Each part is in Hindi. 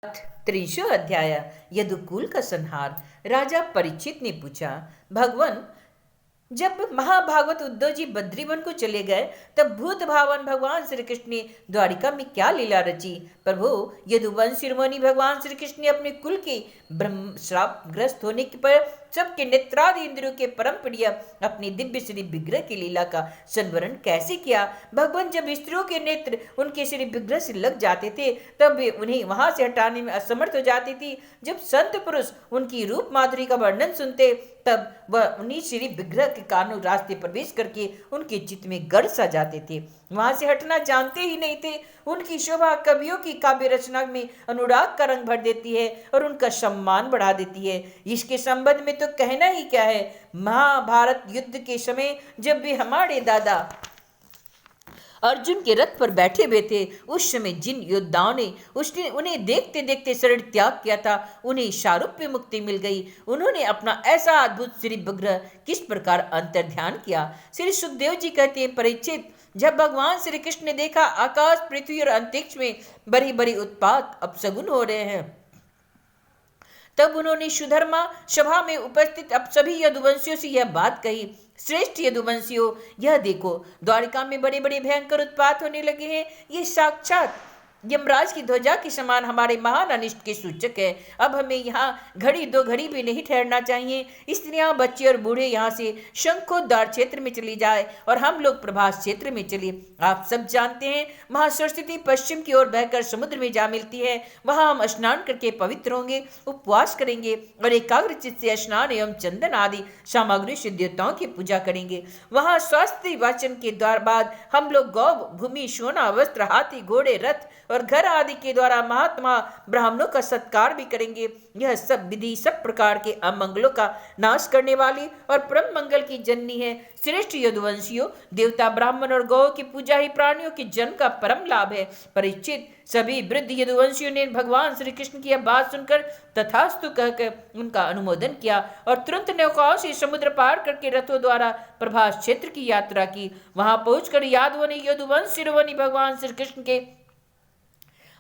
त्रिशो अध्याय यदुकुल का संहार। राजा परीक्षित ने पूछा, भगवान, जब महाभागवत उद्धव जी बद्रीवन को चले गए तब भूत भावन भगवान श्री कृष्ण ने द्वारिका में क्या लीला रची। प्रभु, यदुवंश शिरोमणि भगवान श्री कृष्ण ने अपने कुल के ब्रह्म श्राप ग्रस्त होने पर सबके नेत्रादि इंद्रियों के परम प्रिय अपने दिव्य श्री विग्रह की लीला का संवरण कैसे किया। भगवान, जब स्त्रियों के नेत्र उनके श्री विग्रह से लग जाते थे तब वे उन्हें वहां से हटाने में असमर्थ हो जाती थी। जब संत पुरुष उनकी रूप माधुरी का वर्णन सुनते तब वह उन्हीं श्री विग्रह के कारण रास्ते प्रवेश करके उनके चित्त में गड़ सा जाते थे, वहां से हटना जानते ही नहीं थे। उनकी शोभा कवियों की काव्य रचना में अनुराग का रंग भर देती है और उनका सम्मान बढ़ा देती है। इसके संबंध में तो कहना ही क्या है। महाभारत युद्ध के समय जब भी हमारे दादा अर्जुन के रथ पर बैठे हुए थे, उस समय जिन योद्धाओं ने उसने उन्हें देखते देखते शरीर त्याग किया था, उन्हें शारूप्य मुक्ति मिल गई। उन्होंने अपना ऐसा अद्भुत श्री विग्रह किस प्रकार अंतर्ध्यान किया। श्री सुखदेव जी कहते हैं, परीक्षित, जब भगवान श्री कृष्ण ने देखा आकाश, पृथ्वी और अंतरिक्ष में बड़ी बड़ी उत्पात अपशगुन हो रहे हैं, तब उन्होंने सुधर्मा सभा में उपस्थित अब सभी यदुवंशियों से यह बात कही, श्रेष्ठ यदुवंशियों, यह देखो, द्वारिका में बड़े बड़े भयंकर उत्पात होने लगे हैं। ये साक्षात यमराज की ध्वजा के समान हमारे महान अनिष्ट के सूचक है। अब हमें यहाँ घड़ी दो घड़ी भी नहीं ठहरना चाहिए। स्त्रियां, बच्चे और बूढ़े यहाँ से शंखोद्धार क्षेत्र में चली जाए और हम लोग प्रभास क्षेत्र में चले। आप सब जानते हैं, महासरस्वती पश्चिम की ओर बहकर समुद्र में जा मिलती है। वहां हम स्नान करके पवित्र होंगे, उपवास करेंगे और एकाग्र चित्त से स्नान एवं चंदन आदि सामग्री से देवताओं की पूजा करेंगे। वहां स्वास्थ्य वाचन के द्वार बाद हम लोग गौ, भूमि, सोना, वस्त्र, हाथी, घोड़े, रथ और घर आदि के द्वारा महात्मा ब्राह्मणों का सत्कार भी करेंगे। यह सब विधि सब प्रकार के अमंगलों का नाश करने वाली और परम मंगल की जननी है। श्रेष्ठ यदुवंशियों, देवता, ब्राह्मण और गौ की पूजा ही प्राणियों के जन्म का परम लाभ है। परीक्षित, सभी वृद्ध यदुवंशियों ने भगवान श्री कृष्ण की यह बात सुनकर तथास्तु कहकर उनका अनुमोदन किया और तुरंत नौकाओं से समुद्र पार करके रथों द्वारा प्रभास क्षेत्र की यात्रा की। वहां पहुंचकर यादवों ने यदुवंश शिरोमणि भगवान श्री कृष्ण के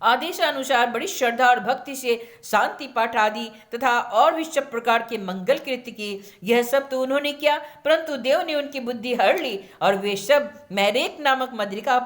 आदेशानुसार बड़ी श्रद्धा और भक्ति से शांति पाठ आदि तथा और भी सब प्रकार के मंगल कृत्य किए। यह सब तो उन्होंने किया, परंतु देव ने उनकी बुद्धि हर ली और वे सब मैरेक नामक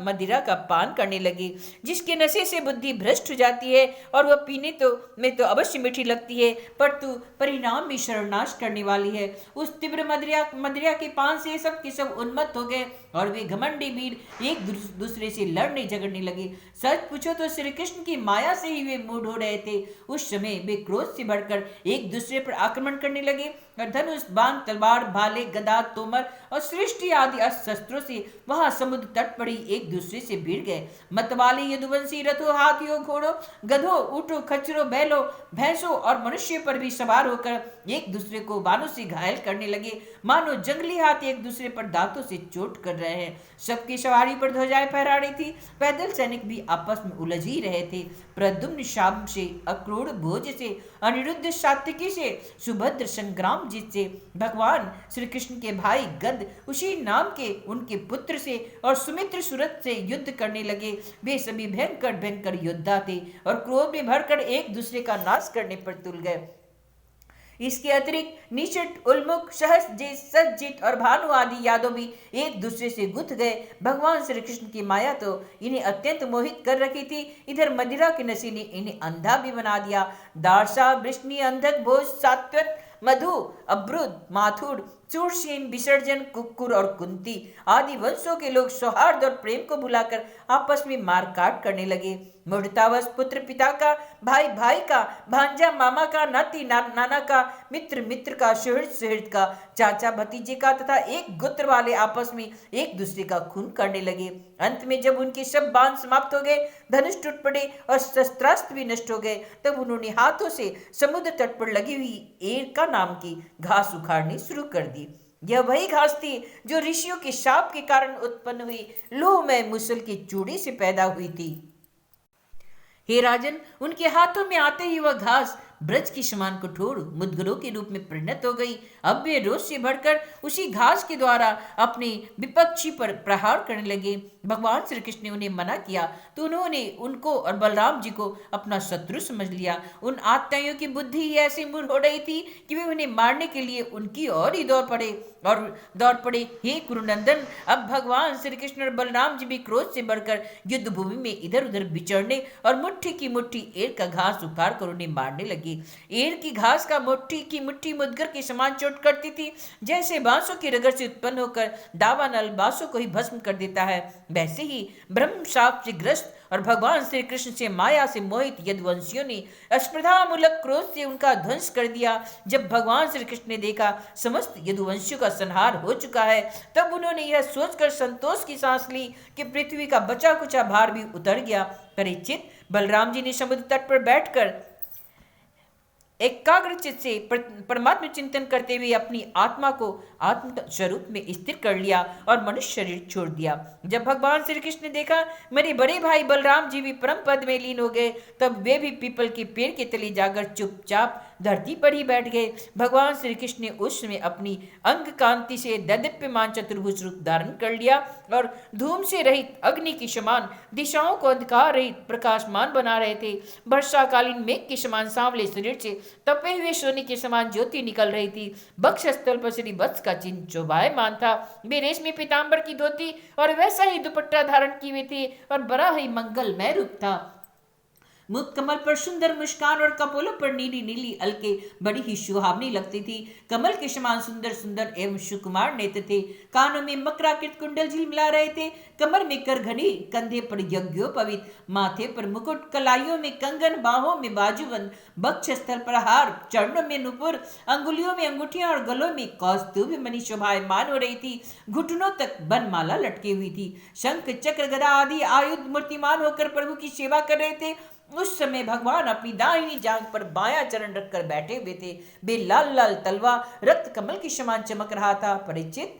मदिरा का पान करने लगे, जिसके नशे से बुद्धि भ्रष्ट हो जाती है और वह पीने में तो अवश्य मीठी लगती है, परंतु परिणाम में सर्वनाश करने वाली है। उस तीव्र मदिरा के पान से सब के सब उन्मत्त हो गए और वे घमंडी वीर एक दूसरे से लड़ने झगड़ने लगे। सच पूछो तो श्री कृष्ण की माया से ही वे मूड हो रहे थे। उस समय वे क्रोध से बढ़कर एक दूसरे पर आक्रमण करने लगे और धनुष, बाण, तलवार, भाले, गदा, तोमर और सृष्टि आदि अस्त्रों से वहां समुद्र तट पर ही एक दूसरे से भिड़ गए। मतवाले यदुवंशी रथों, हाथियों, घोड़ों, गधों, ऊँटों, खच्चरों, बैलों, भैंसों और मनुष्य पर भी सवार होकर एक दूसरे को बाणों से घायल करने लगे, मानो जंगली हाथी एक दूसरे पर दांतों से चोट कर रहे हैं। सबकी सवारी पर ध्वजाएं फहरा रही थी। पैदल सैनिक भी आपस में उलझ ही रहे थे। प्रद्युम्न शाम से, अक्रूर भोज से, अनिरुद्ध सात्विकी से, सुभद्र संग्राम जीत से, भगवान श्री कृष्ण के भाई गद उसी नाम के उनके पुत्र से और सुमित्र सुरत से युद्ध करने लगे। वे सभी भयंकर भयंकर योद्धा थे और क्रोध में भरकर एक दूसरे का नाश करने पर तुल गए। इसके अतिरिक्त निचट, उल्मुख, सहसजित, सज्जित और भानु आदि यादव भी एक दूसरे से गुथ गए। भगवान श्री कृष्ण की माया तो इन्हें अत्यंत मोहित कर रखी थी, इधर मदिरा के नशे ने इन्हें अंधा भी बना दिया। दारसा, वृष्णि, अंधक, भोज, सात्वत, मधु, अब्रुद, माथुर, चूरसेन, विसर्जन, कुक्कुर और कुंती आदि वंशों के लोग सौहार्द और प्रेम को भुलाकर आपस में मारकाट करने लगे। मूढ़तावश पुत्र पिता का, भाई भाई का, भांजा मामा का, नाती नाना का, मित्र मित्र का, सुहृद सुहृद का, चाचा भतीजे का तथा एक गोत्र वाले आपस में एक दूसरे का खून करने लगे। अंत में जब उनके सब बाण समाप्त हो गए, धनुष टूट पड़े और शस्त्रास्त्र भी नष्ट हो गए, तब उन्होंने हाथों से समुद्र तट पर लगी हुई एरका नाम की घास उखाड़नी शुरू कर दी। यह वही घास थी जो ऋषियों के शाप के कारण उत्पन्न हुई लोहमय मूसल की चूड़ी से पैदा हुई थी। हे राजन, उनके हाथों में आते ही वह घास ब्रज की समान कठोर मुद्गरों के रूप में परिणत हो गई। अब वे रोष से भरकर उसी घास के द्वारा अपने विपक्षी पर प्रहार करने लगे। भगवान श्री कृष्ण ने उन्हें मना किया तो उन्होंने उनको और बलराम जी को अपना शत्रु समझ लिया। उन आत्ताइयों की बुद्धि ही ऐसी मूर्ख हो रही थी कि वे उन्हें मारने के लिए उनकी ओर ही दौड़ पड़े। हे कुरुनंदन, अब भगवान श्री कृष्ण और बलराम जी भी क्रोध से बढ़कर युद्ध भूमि में इधर उधर विचरने और मुट्ठी की मुट्ठी एर का घास उखाड़ कर उन्हें मारने लगे। एर की घास का मुट्ठी की मुट्ठी मुदगर के समान चोट करती थी, जैसे बांसों की रगड़ से उत्पन्न होकर दावानल बांसों को ही भस्म कर देता है, वैसे ही ब्रह्म शाप से ग्रस्त और भगवान श्री कृष्ण से माया से मोहित यदुवंशियों ने अस्पर्धामूलक क्रोध से उनका ध्वंस कर दिया। जब भगवान श्री कृष्ण ने देखा समस्त यदुवंशियों का संहार हो चुका है, तब उन्होंने यह सोचकर संतोष की सांस ली कि पृथ्वी का बचा कुचा भार भी उतर गया। परीक्षित, बलराम जी ने समुद्र तट पर बैठकर एकाग्रचित से परमात्मा चिंतन करते हुए अपनी आत्मा को आत्म स्वरूप में स्थिर कर लिया और मनुष्य शरीर छोड़ दिया। जब भगवान श्री कृष्ण ने देखा मेरे बड़े भाई बलराम जी भी परम पद में लीन हो गए, तब वे भी पीपल के पेड़ के तले जाकर चुपचाप धरती पर ही बैठ गए। भगवान श्री कृष्ण ने उस समय अपनी अंग कांति से दैदीप्यमान चतुर्भुज रूप धारण कर लिया और धूम से रहित अग्नि के समान दिशाओं को अंधकार रहित प्रकाशमान बना रहे थे। वर्षाकालीन मेघ के समान सांवले शरीर से तपे हुए सोने के समान ज्योति निकल रही थी। वक्षस्थल पर श्री वत्स का चिन्ह शोभायमान था। वे रेशमी पीताम्बर की धोती और वैसा ही दुपट्टा धारण किए हुए थे और बड़ा ही मंगलमय रूप था। मुख कमल पर सुंदर मुस्कान और कपोलों पर नीली नीली अलके बड़ी ही सुहावनी लगती थी। कमल के समान सुंदर सुंदर एवं सुकुमार नेत्र थे। कानों में मकराकृत कुंडल झिलमिला रहे थे। कमर में करघनी, कंधे पर यज्ञोपवीत, माथे पर मुकुट, कलाइयों में कंगन, बाहों में बाजूबंद, वक्ष स्थल पर हार, चरणों में नुपुर, अंगुलियों में अंगूठियां और गलों में कौस्तुभ मणि शोभायमान हो रही थी। घुटनों तक बनमाला लटकी हुई थी। शंख चक्र गदा आदि आयुध मूर्तिमान होकर प्रभु की सेवा कर रहे थे। उस समय भगवान अपनी दाहिनी जांघ पर बायां चरण रखकर बैठे हुए थे। वे लाल लाल तलवा रक्त कमल की समान चमक रहा था। परिचित,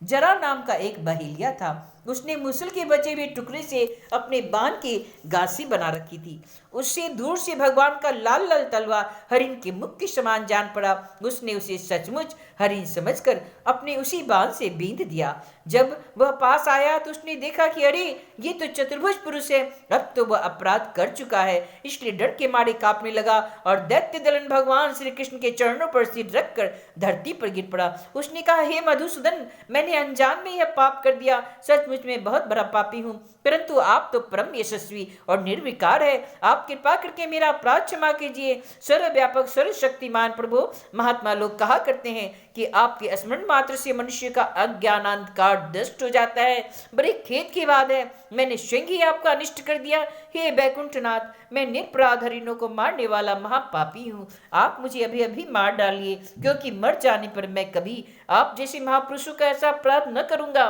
जरा नाम का एक बहेलिया था। उसने मूसल के बचे हुए टुकड़े से अपने बाण की गासी बना रखी थी। उससे दूर से भगवान का लाल लाल तलवा हरिण के मुख के समान जान पड़ा। उसने उसे सचमुच हरिण समझकर अपने उसी बाण से बींध दिया। जब वह पास आया तो उसने देखा कि अरे, ये तो चतुर्भुज पुरुष है। अब तो वह अपराध कर चुका है, इसलिए डर के मारे कांपने लगा और दैत्य दलन भगवान श्री कृष्ण के चरणों पर सिर रखकर धरती पर गिर पड़ा। उसने कहा, हे मधुसूदन, मैंने अनजान में यह पाप कर दिया। सचमुच मैं बहुत बड़ा पापी हूँ, परंतु आप तो परम यशस्वी और निर्विकार है। आप कृपा करके मेरा अपराध क्षमा कीजिए। सर्वव्यापक सर्वशक्तिमान प्रभु, महात्मा लोग कहा करते हैं कि आपके स्मरण मात्र से मनुष्य का अज्ञान अंधकार नष्ट हो जाता है। बड़े खेद की बात है, मैंने स्वयं ही आपका अनिष्ट कर दिया। हे बैकुंठनाथ, मैं निरपराध हरिणों को मारने वाला महापापी हूँ। आप मुझे अभी अभी मार डालिए, क्योंकि मर जाने पर मैं कभी आप जैसे महापुरुषों का ऐसा अपराध न करूंगा।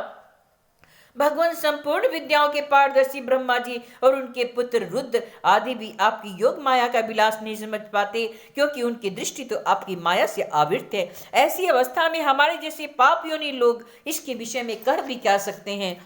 भगवान संपूर्ण विद्याओं के पारदर्शी ब्रह्मा जी और उनके पुत्र रुद्र आदि भी आपकी योग माया का विलास नहीं समझ पाते, क्योंकि उनकी दृष्टि तो आपकी माया से आवृत है। ऐसी अवस्था में हमारे जैसे पाप योनि लोग इसके विषय में कह भी क्या सकते हैं।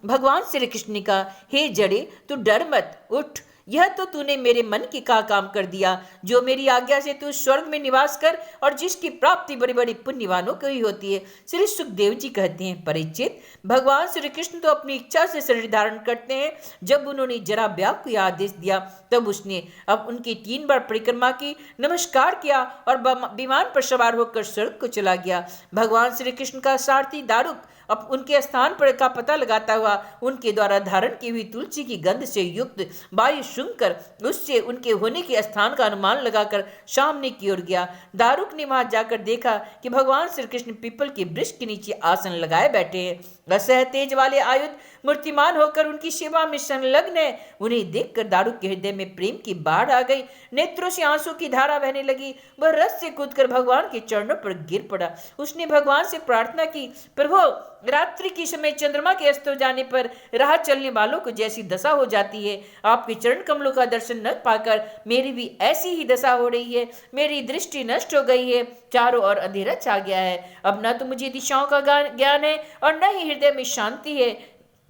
भगवान श्री कृष्ण ने कहा, हे जड़े, तू डर मत, उठ। यह तो तूने मेरे मन की का काम कर दिया। जो मेरी आज्ञा से तू स्वर्ग में निवास कर और जिसकी प्राप्ति बड़े बड़े पुण्यवानों को ही होती है। श्री सुखदेव जी कहते हैं, परीक्षित, भगवान श्री कृष्ण तो अपनी इच्छा से शरीर धारण करते हैं। जब उन्होंने जरा व्याप को यह आदेश दिया, तब उसने अब उनकी 3 बार परिक्रमा की, नमस्कार किया और विमान पर सवार होकर स्वर्ग को चला गया। भगवान श्री कृष्ण का सारथी दारुक अब उनके स्थान पर का पता लगाता हुआ उनके द्वारा धारण की हुई तुलसी की गंध से युक्त वायु सुनकर उससे उनके होने के स्थान का अनुमान लगाकर सामने की ओर गया। दारुक ने वहां जाकर देखा कि भगवान श्री कृष्ण पीपल के वृक्ष के नीचे आसन लगाए बैठे हैं। असह तेज वाले आयुध मूर्तिमान होकर उनकी सेवा में संलग्न है। उन्हें देखकर दारुक के हृदय में प्रेम की बाढ़ आ गई। नेत्रों से आंसू की धारा बहने लगी। वह रस से कूदकर भगवान के चरणों पर गिर पड़ा। उसने भगवान से प्रार्थना की, प्रभु, रात्रि के समय चंद्रमा के अस्त हो जाने पर राह चलने वालों को जैसी दशा हो जाती है, आपके चरण कमलों का दर्शन न पाकर मेरी भी ऐसी ही दशा हो रही है। मेरी दृष्टि नष्ट हो गई है, चारों ओर अंधेरा छा गया है। अब न तो मुझे दिशाओं का ज्ञान है और न ही हृदय में शांति है।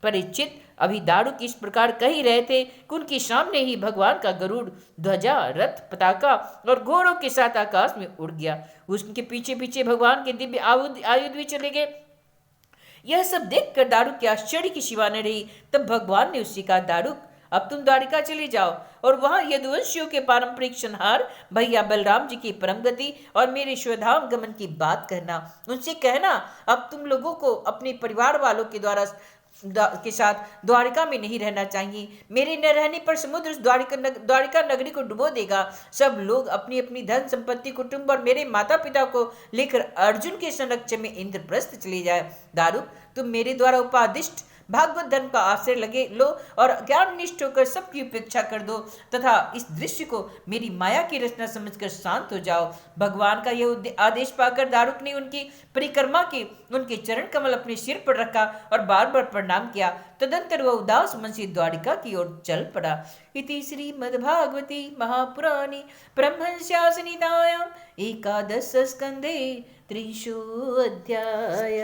परीक्षित, अभी दारुक इस प्रकार कह ही रहे थे कि उनके सामने ही भगवान का गरुड़, ध्वजा, रथ, पताका और घोड़ों के साथ आकाश में उड़ गया। उसके पीछे पीछे भगवान के दिव्य आयुध भी चले गए। यह सब देखकर दारुक के आश्चर्य की सीमा न रही। तब भगवान ने उससे कहा, दारुक, अब तुम द्वारिका चले जाओ और वहां यदुवंशियों के पारंपरिक संहार, भैया बलराम जी की परम गति और मेरे स्वधाम गमन की बात कहना। उनसे कहना, अब तुम लोगों को अपने परिवार वालों के द्वारा के साथ द्वारिका में नहीं रहना चाहिए। मेरे न रहने पर समुद्र द्वारिका नगरी को डुबो देगा। सब लोग अपनी अपनी धन संपत्ति, कुटुंब और मेरे माता पिता को लेकर अर्जुन के संरक्षण में इंद्रप्रस्थ चले जाए। दारुक, तुम मेरे द्वारा उपादिष्ट भागवत धर्म का आश्रय लगे लो और ज्ञान निष्ठ होकर सबकी उपेक्षा कर दो तथा इस दृश्य को मेरी माया की रचना समझकर शांत हो जाओ। भगवान का यह आदेश पाकर दारुक ने उनकी परिक्रमा की उनके चरण कमल अपने सिर पर रखा और बार बार प्रणाम किया। तदंतर वह उदास मन से द्वारिका की ओर चल पड़ा। इति श्रीमद्भागवती महापुराणे ब्रह्मशासनितायां एकादश स्कंदे 300 अध्याय।